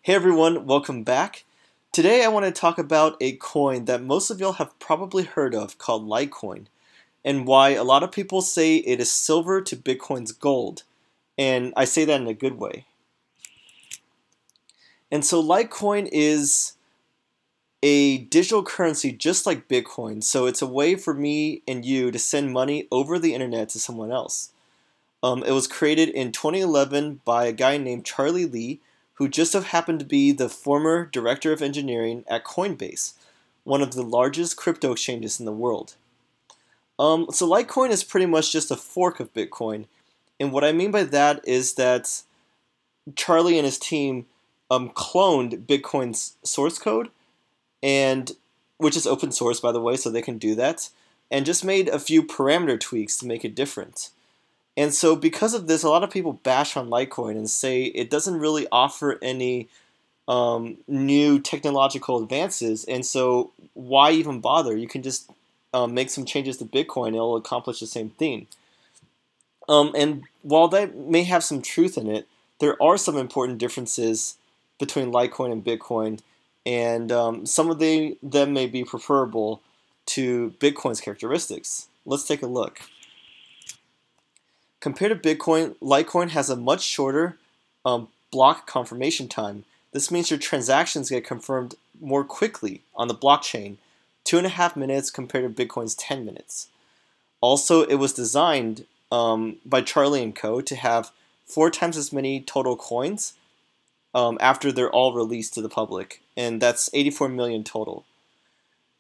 Hey everyone, welcome back. Today I want to talk about a coin that most of y'all have probably heard of called Litecoin, and why a lot of people say it is silver to Bitcoin's gold, and I say that in a good way. And so Litecoin is a digital currency just like Bitcoin, so it's a way for me and you to send money over the internet to someone else. It was created in 2011 by a guy named Charlie Lee, who just so happened to be the former director of engineering at Coinbase, one of the largest crypto exchanges in the world. So Litecoin is pretty much just a fork of Bitcoin, and what I mean by that is that Charlie and his team cloned Bitcoin's source code, and which is open source by the way, so they can do that, and just made a few parameter tweaks to make it different. And so because of this, a lot of people bash on Litecoin and say it doesn't really offer any new technological advances, and so why even bother? You can just make some changes to Bitcoin, it'll accomplish the same thing. And while that may have some truth in it, there are some important differences between Litecoin and Bitcoin, and some of them may be preferable to Bitcoin's characteristics. Let's take a look. Compared to Bitcoin, Litecoin has a much shorter block confirmation time. This means your transactions get confirmed more quickly on the blockchain, 2.5 minutes compared to Bitcoin's 10 minutes. Also, it was designed by Charlie and Co. to have 4 times as many total coins after they're all released to the public, and that's 84 million total.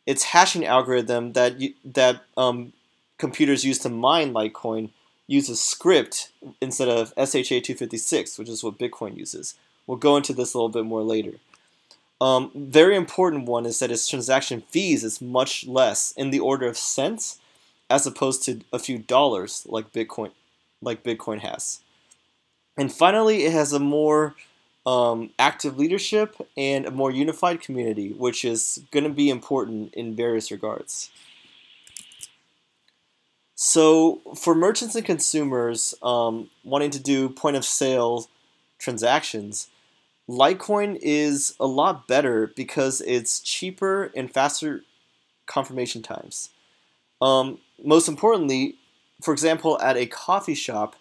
Its hashing algorithm that computers use to mine Litecoin uses script instead of SHA-256, which is what Bitcoin uses. We'll go into this a little bit more later. Very important one is that its transaction fees is much less, in the order of cents, as opposed to a few dollars like Bitcoin has. And finally, it has a more active leadership and a more unified community, which is going to be important in various regards. So for merchants and consumers wanting to do point of sale transactions, Litecoin is a lot better because it's cheaper and faster confirmation times. Most importantly, for example, at a coffee shop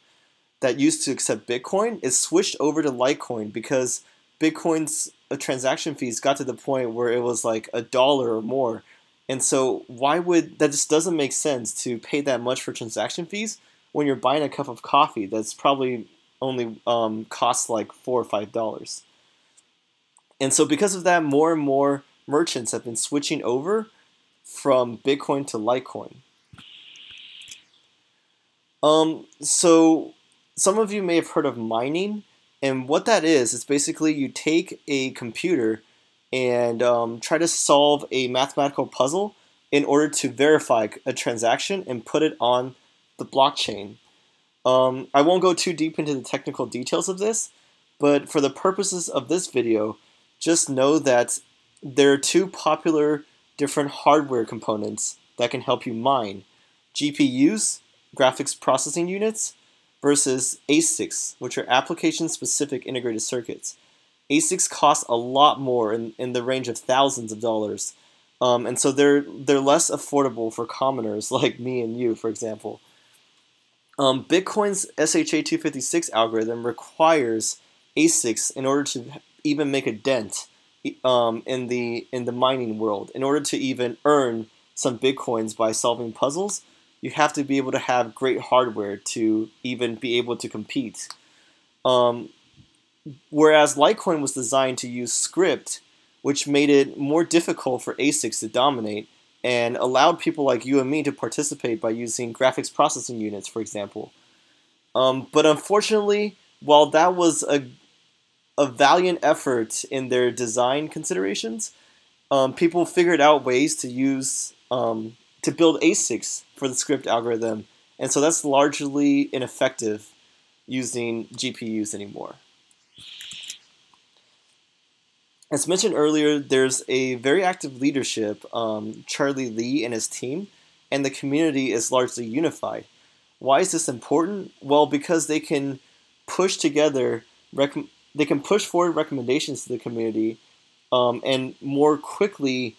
that used to accept Bitcoin, it switched over to Litecoin because Bitcoin's transaction fees got to the point where it was like $1 or more. And so that just doesn't make sense to pay that much for transaction fees when you're buying a cup of coffee that's probably only costs like $4 or $5. And so because of that, more and more merchants have been switching over from Bitcoin to Litecoin. So some of you may have heard of mining, and what that is basically you take a computer and try to solve a mathematical puzzle in order to verify a transaction and put it on the blockchain. I won't go too deep into the technical details of this, but for the purposes of this video, just know that there are 2 popular different hardware components that can help you mine: GPUs, graphics processing units, versus ASICs, which are application-specific integrated circuits. ASICs cost a lot more, in the range of thousands of dollars, and so they're less affordable for commoners like me and you, for example. Bitcoin's SHA-256 algorithm requires ASICs in order to even make a dent in the mining world. In order to even earn some Bitcoins by solving puzzles, you have to be able to have great hardware to even be able to compete. Whereas Litecoin was designed to use script, which made it more difficult for ASICs to dominate and allowed people like you and me to participate by using graphics processing units, for example. But unfortunately, while that was a valiant effort in their design considerations, people figured out ways to use to build ASICs for the script algorithm, and so that's largely ineffective using GPUs anymore. As mentioned earlier, there's a very active leadership, Charlie Lee and his team, and the community is largely unified. Why is this important? Well, because they can push together they can push forward recommendations to the community and more quickly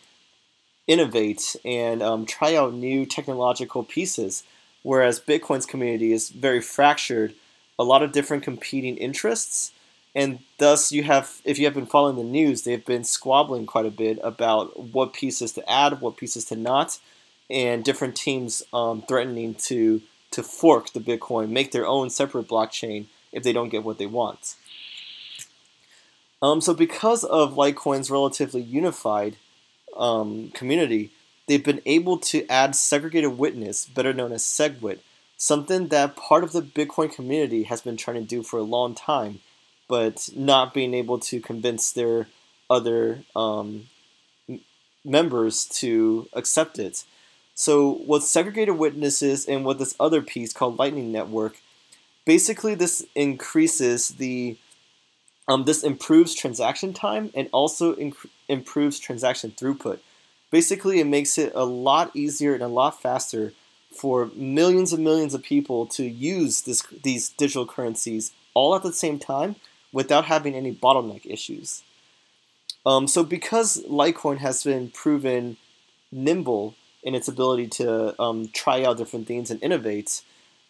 innovate and try out new technological pieces, whereas Bitcoin's community is very fractured, a lot of different competing interests, and thus if you have been following the news, they've been squabbling quite a bit about what pieces to add, what pieces to not, and different teams threatening to fork the Bitcoin, make their own separate blockchain if they don't get what they want. So because of Litecoin's relatively unified community, they've been able to add segregated witness, better known as SegWit, something that part of the Bitcoin community has been trying to do for a long time, but not being able to convince their other members to accept it. So what segregated witness is, and what this other piece called Lightning Network, basically this increases this improves transaction time and also improves transaction throughput. Basically, it makes it a lot easier and a lot faster for millions and millions of people to use these digital currencies all at the same time without having any bottleneck issues. So because Litecoin has been proven nimble in its ability to try out different things and innovate,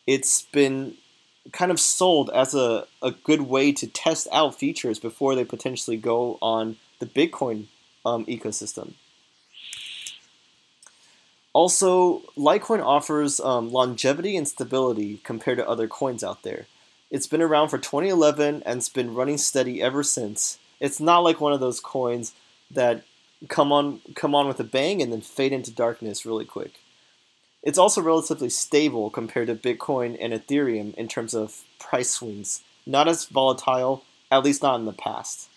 it's been kind of sold as a good way to test out features before they potentially go on the Bitcoin ecosystem. Also, Litecoin offers longevity and stability compared to other coins out there. It's been around for 2011 and it's been running steady ever since. It's not like one of those coins that come on with a bang and then fade into darkness really quick. It's also relatively stable compared to Bitcoin and Ethereum in terms of price swings. Not as volatile, at least not in the past.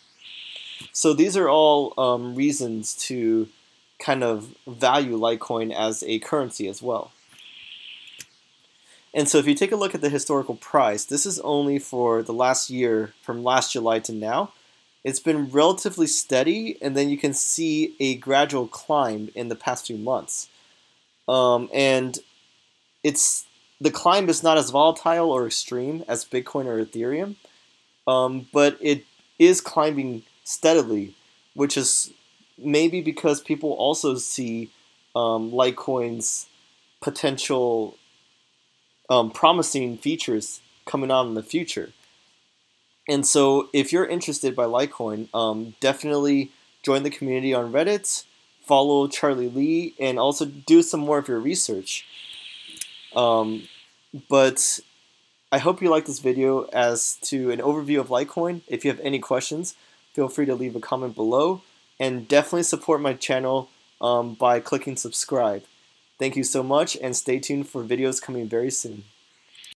So these are all reasons to kind of value Litecoin as a currency as well. And so if you take a look at the historical price, this is only for the last year, from last July to now. It's been relatively steady, and then you can see a gradual climb in the past few months. And the climb is not as volatile or extreme as Bitcoin or Ethereum, but it is climbing steadily, which is maybe because people also see Litecoin's potential promising features coming on in the future. And so if you're interested by Litecoin, definitely join the community on Reddit, follow Charlie Lee, and also do some more of your research. But I hope you like this video as to an overview of Litecoin. If you have any questions, feel free to leave a comment below, and definitely support my channel by clicking subscribe. Thank you so much, and stay tuned for videos coming very soon.